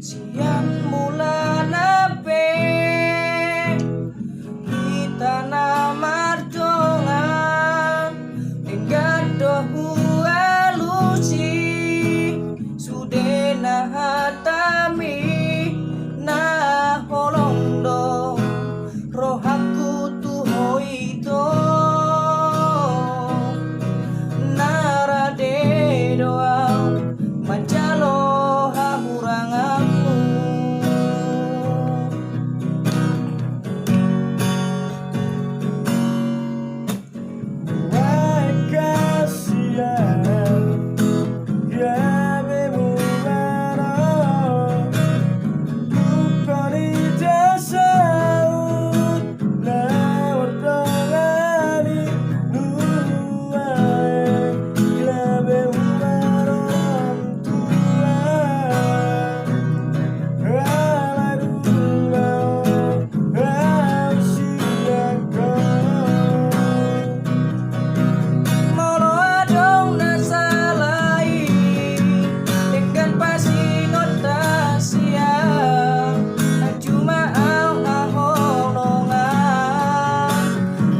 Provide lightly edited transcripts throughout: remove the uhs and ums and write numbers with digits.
Siang mula nape kita namardongan dengan dohu alusi sude nahatami na holondo rohaku tuhoito narade doa manjalo hahuranganmu Wahai kasihan ya memulana Bukoni jasaut lewat dongani nuai ya memulana tua Alai dulau Molo adong nasalai dengan pasinotasi cuma holongan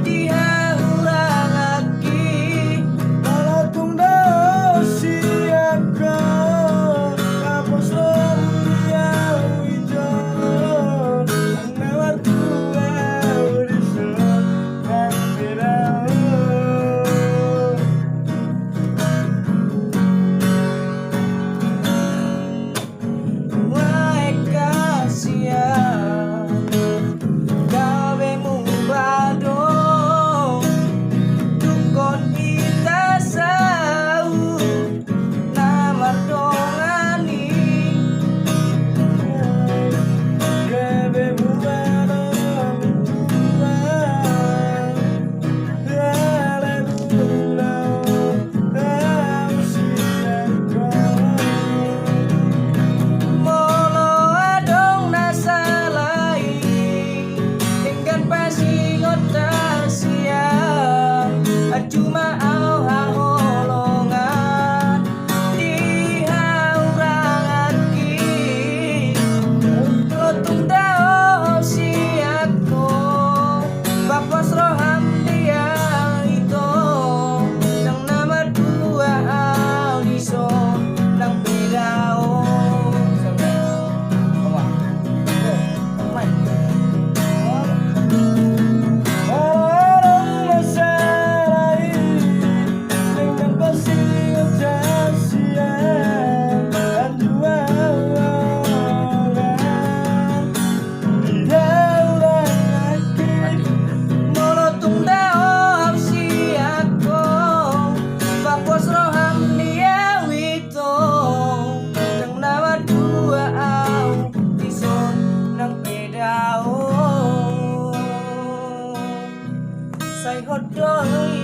dia ulang lagi Malatung dao siaka Kapos lombia wijon Nawar tua urison Hampirao Wahai kasihan gawe mubado dukon kita sau namardongani Gabe mubano tua Alai dulau siaka Molo adong nasalai dengan pasinotasi cuma holongan dihaurangi lotung dao siako bapos roham dia itu nang nama dua aliso nang bedao Orang masarai dengan pasir jasia dan dua orang dia ulang lagi Molotung dao siako bapos roham dia wito nang nama dua tison nang pedao say hodoi